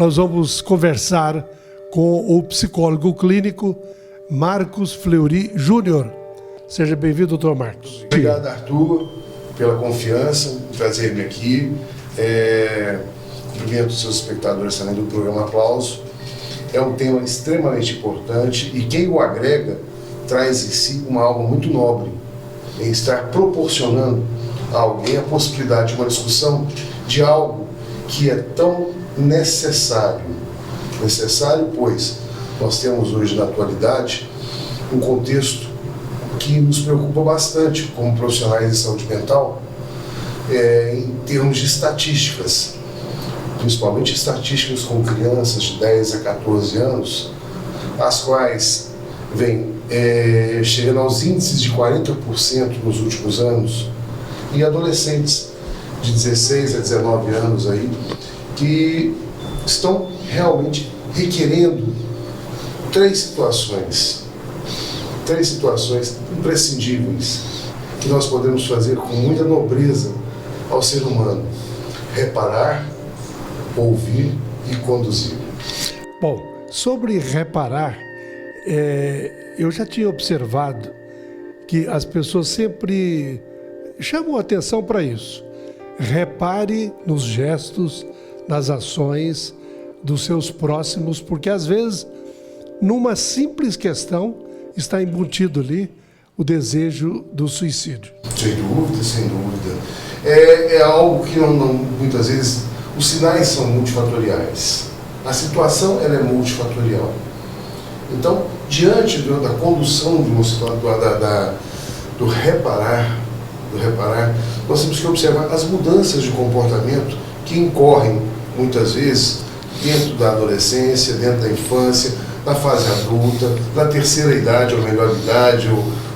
nós vamos conversar com o psicólogo clínico Marcos Fleury Júnior. Seja bem-vindo, doutor Marcos. Obrigado, Arthur, pela confiança em trazer-me aqui. Cumprimento os seus espectadores também do programa Aplauso. É um tema extremamente importante e quem o agrega traz em si uma alma muito nobre em estar proporcionando a alguém a possibilidade de uma discussão de algo que é tão necessário. Necessário, pois nós temos hoje na atualidade um contexto que nos preocupa bastante como profissionais de saúde mental, em termos de estatísticas, principalmente estatísticas com crianças de 10 a 14 anos, as quais vêm chegando aos índices de 40% nos últimos anos, e adolescentes de 16 a 19 anos aí, que estão realmente requerendo três situações imprescindíveis que nós podemos fazer com muita nobreza ao ser humano: reparar, ouvir e conduzir. Bom, sobre reparar, eu já tinha observado que as pessoas sempre chamam atenção para isso. Repare nos gestos, nas ações dos seus próximos, porque às vezes, numa simples questão, está embutido ali o desejo do suicídio. Sem dúvida, sem dúvida. É algo que muitas vezes os sinais são multifatoriais. A situação ela é multifatorial. Então, diante da condução de uma situação, do reparar, nós temos que observar as mudanças de comportamento que incorrem muitas vezes dentro da adolescência, dentro da infância, na fase adulta, na terceira idade ou melhor idade,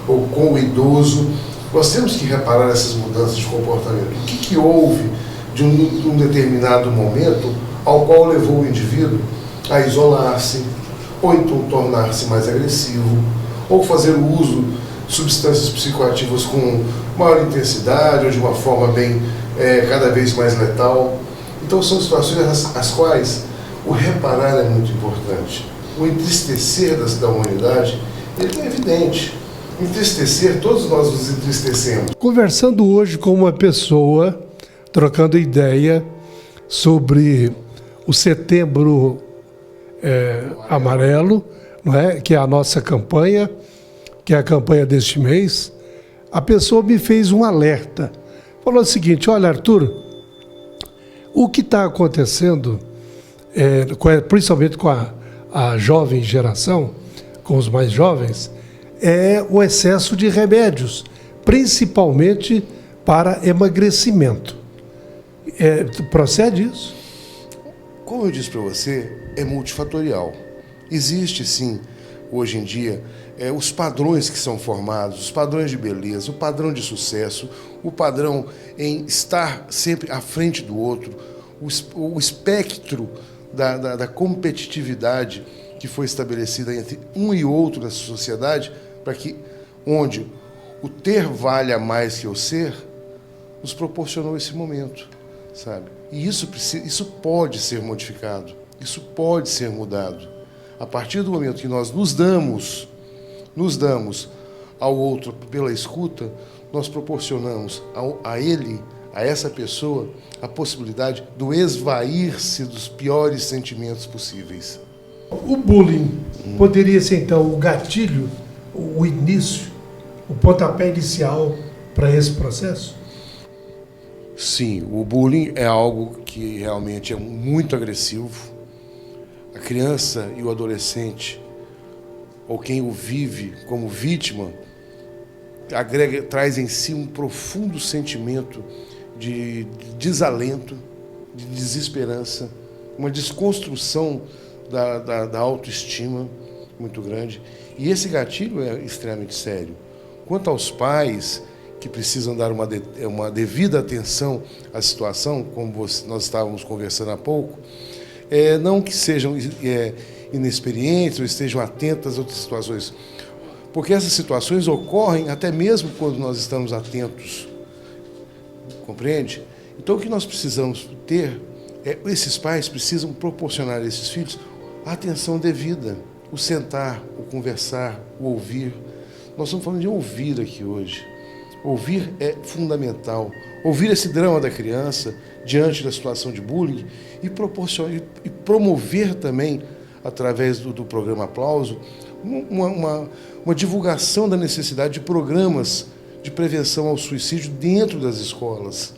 ou com o idoso. Nós temos que reparar essas mudanças de comportamento. O que houve de um determinado momento ao qual levou o indivíduo a isolar-se, ou então tornar-se mais agressivo, ou fazer o uso de substâncias psicoativas com maior intensidade ou de uma forma cada vez mais letal. Então são situações as quais o reparar é muito importante. O entristecer da humanidade, ele é evidente. Entristecer, todos nós nos entristecemos. Conversando hoje com uma pessoa, trocando ideia sobre o Setembro Amarelo, não é? Que é a nossa campanha, que é a campanha deste mês, a pessoa me fez um alerta. Falou o seguinte: olha, Arthur, o que está acontecendo, principalmente com a jovem geração, com os mais jovens, é o excesso de remédios, principalmente para emagrecimento. Procede isso? Como eu disse para você, é multifatorial. Existe, sim, hoje em dia, os padrões que são formados, os padrões de beleza, o padrão de sucesso, o padrão em estar sempre à frente do outro, o espectro da competitividade que foi estabelecida entre um e outro nessa sociedade, para que, onde o ter valha mais que o ser, nos proporcionou esse momento, sabe? E isso pode ser modificado, isso pode ser mudado. A partir do momento que nós nos damos ao outro pela escuta, nós proporcionamos a ele, a essa pessoa, a possibilidade do esvair-se dos piores sentimentos possíveis. O bullying poderia ser, então, o gatilho, o início, o pontapé inicial para esse processo? Sim, o bullying é algo que realmente é muito agressivo. A criança e o adolescente, ou quem o vive como vítima, traz em si um profundo sentimento de desalento, de desesperança, uma desconstrução da autoestima muito grande. E esse gatilho é extremamente sério. Quanto aos pais que precisam dar uma devida atenção à situação, como nós estávamos conversando há pouco, não que sejam inexperientes ou estejam atentos às outras situações, porque essas situações ocorrem até mesmo quando nós estamos atentos, compreende? Então o que nós precisamos ter Esses pais precisam proporcionar a esses filhos a atenção devida, o sentar, o conversar, o ouvir. Nós estamos falando de ouvir aqui hoje. Ouvir é fundamental. Ouvir esse drama da criança diante da situação de bullying e promover também, através do programa Aplauso, uma divulgação da necessidade de programas de prevenção ao suicídio dentro das escolas.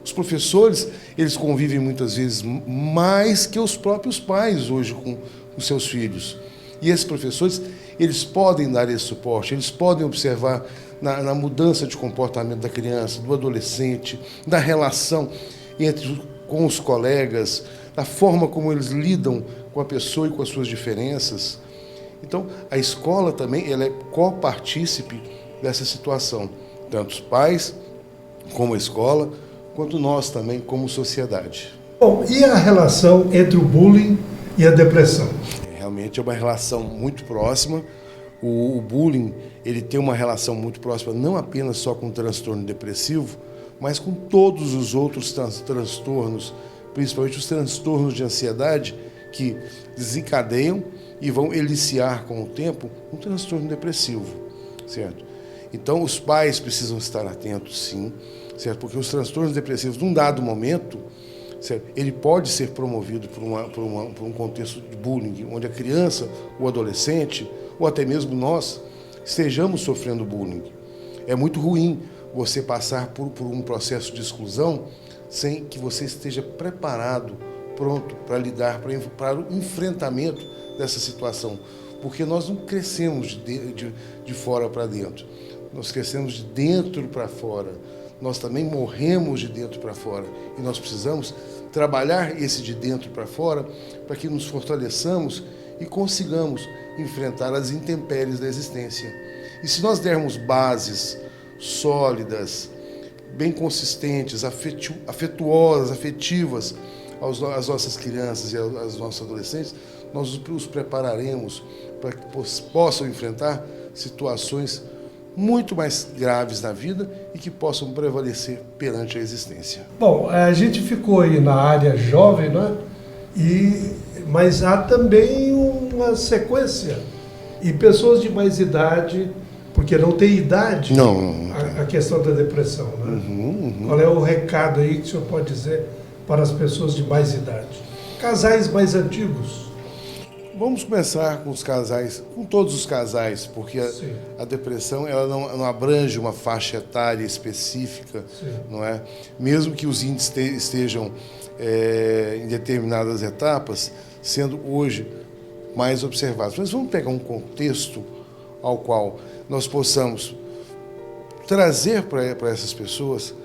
Os professores, eles convivem muitas vezes mais que os próprios pais hoje com os seus filhos. E esses professores, eles podem dar esse suporte, eles podem observar na mudança de comportamento da criança, do adolescente, da relação com os colegas, da forma como eles lidam com a pessoa e com as suas diferenças. Então, a escola também ela é copartícipe dessa situação, tanto os pais, como a escola, quanto nós também, como sociedade. Bom, e a relação entre o bullying e a depressão? Realmente é uma relação muito próxima. O bullying, ele tem uma relação muito próxima, não apenas só com o transtorno depressivo, mas com todos os outros transtornos, principalmente os transtornos de ansiedade, que desencadeiam e vão eliciar com o tempo um transtorno depressivo, certo? Então, os pais precisam estar atentos, sim, certo? Porque os transtornos depressivos, num dado momento, certo? Ele pode ser promovido por um contexto de bullying, onde a criança, o adolescente, ou até mesmo nós, estejamos sofrendo bullying. É muito ruim você passar por um processo de exclusão sem que você esteja preparado, pronto para lidar, para o enfrentamento dessa situação. Porque nós não crescemos de fora para dentro, nós crescemos de dentro para fora. Nós também morremos de dentro para fora. E nós precisamos trabalhar esse de dentro para fora para que nos fortaleçamos e consigamos enfrentar as intempéries da existência. E se nós dermos bases sólidas, bem consistentes, afetuosas, afetivas às nossas crianças e aos nossos adolescentes, nós os prepararemos para que possam enfrentar situações muito mais graves na vida e que possam prevalecer perante a existência. Bom, a gente ficou aí na área jovem, né? Mas há também uma sequência. E pessoas de mais idade, porque não tem idade, não a questão da depressão, né? Qual é o recado aí que o senhor pode dizer para as pessoas de mais idade? Casais mais antigos. Vamos começar com os casais, com todos os casais, porque a depressão ela não abrange uma faixa etária específica, não é? Mesmo que os índices estejam em determinadas etapas, sendo hoje mais observados. Mas vamos pegar um contexto ao qual nós possamos trazer para essas pessoas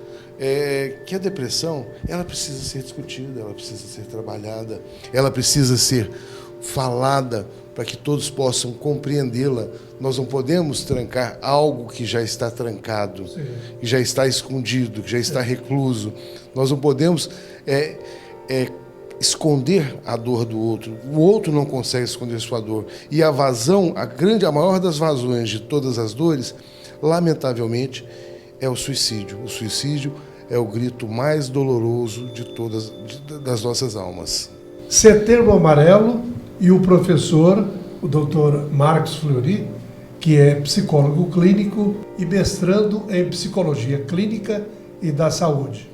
que a depressão ela precisa ser discutida, ela precisa ser trabalhada, ela precisa ser falada para que todos possam compreendê-la. Nós não podemos trancar algo que já está trancado, que já está escondido, que já está recluso. Nós não podemos esconder a dor do outro. O outro não consegue esconder sua dor. E a vazão, a maior das vazões de todas as dores, lamentavelmente, é o suicídio. O suicídio é o grito mais doloroso das nossas almas. Setembro Amarelo e o professor, o Dr. Marcos Fleury, que é psicólogo clínico e mestrando em psicologia clínica e da saúde.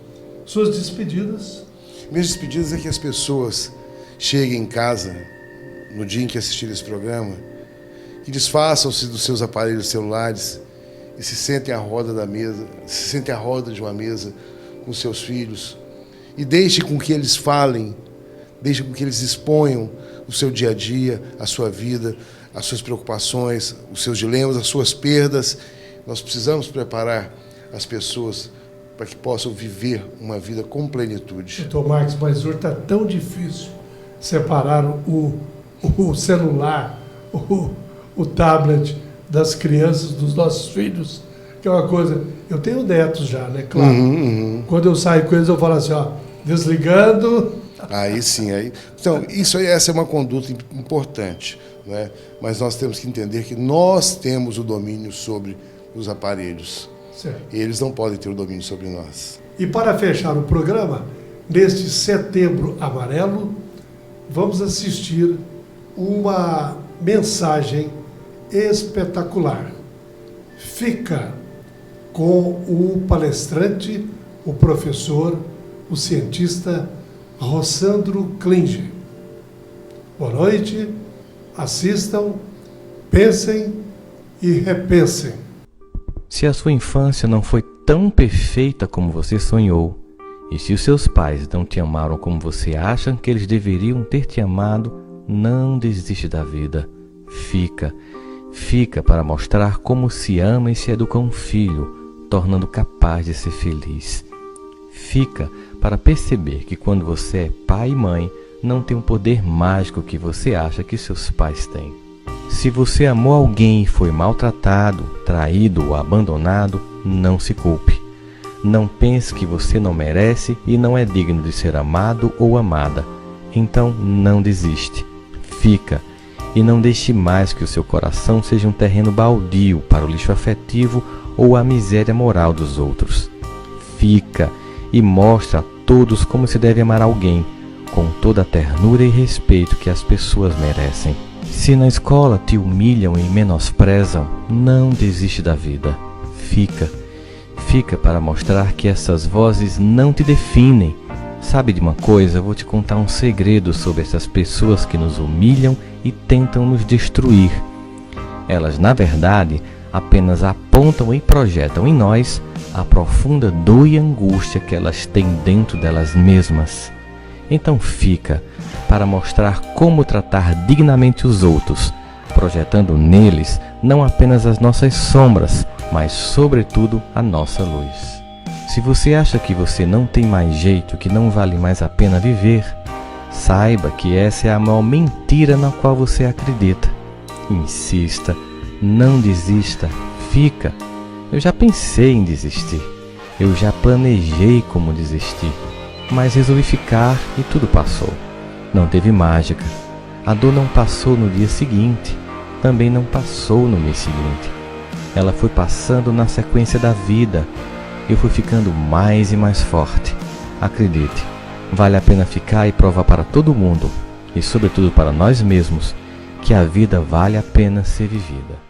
Suas despedidas? Minhas despedidas é que as pessoas cheguem em casa, no dia em que assistirem esse programa, que desfaçam-se dos seus aparelhos celulares e se sentem à roda de uma mesa com seus filhos e deixem com que eles falem, deixem com que eles exponham o seu dia a dia, a sua vida, as suas preocupações, os seus dilemas, as suas perdas. Nós precisamos preparar as pessoas para que possam viver uma vida com plenitude. Doutor Marcos, mas hoje está tão difícil separar o celular, o tablet das crianças, dos nossos filhos, que é uma coisa... Eu tenho netos já, né? Claro. Quando eu saio com eles, eu falo assim, ó, desligando... Aí sim, aí. Então, essa é uma conduta importante, né? Mas nós temos que entender que nós temos o domínio sobre os aparelhos. Certo. E eles não podem ter o domínio sobre nós. E para fechar o programa, neste Setembro Amarelo, vamos assistir uma mensagem espetacular. Fica com o palestrante, o professor, o cientista Rossandro Klinge. Boa noite, assistam, pensem e repensem. Se a sua infância não foi tão perfeita como você sonhou, e se os seus pais não te amaram como você acha que eles deveriam ter te amado, não desiste da vida. Fica para mostrar como se ama e se educa um filho, tornando capaz de ser feliz. Fica para perceber que quando você é pai e mãe, não tem um poder mágico que você acha que seus pais têm. Se você amou alguém e foi maltratado, traído ou abandonado, não se culpe. Não pense que você não merece e não é digno de ser amado ou amada. Então não desiste. Fica e não deixe mais que o seu coração seja um terreno baldio para o lixo afetivo ou a miséria moral dos outros. Fica e mostra a todos como se deve amar alguém, com toda a ternura e respeito que as pessoas merecem. Se na escola te humilham e menosprezam, não desiste da vida. Fica para mostrar que essas vozes não te definem. Sabe de uma coisa? Eu vou te contar um segredo sobre essas pessoas que nos humilham e tentam nos destruir. Elas, na verdade, apenas apontam e projetam em nós a profunda dor e angústia que elas têm dentro delas mesmas. Então fica para mostrar como tratar dignamente os outros, projetando neles não apenas as nossas sombras, mas sobretudo a nossa luz. Se você acha que você não tem mais jeito, que não vale mais a pena viver, saiba que essa é a maior mentira na qual você acredita. Insista, não desista, fica. Eu já pensei em desistir, eu já planejei como desistir, mas resolvi ficar e tudo passou. Não teve mágica. A dor não passou no dia seguinte, também não passou no mês seguinte. Ela foi passando na sequência da vida. Eu fui ficando mais e mais forte. Acredite, vale a pena ficar e provar para todo mundo, e sobretudo para nós mesmos, que a vida vale a pena ser vivida.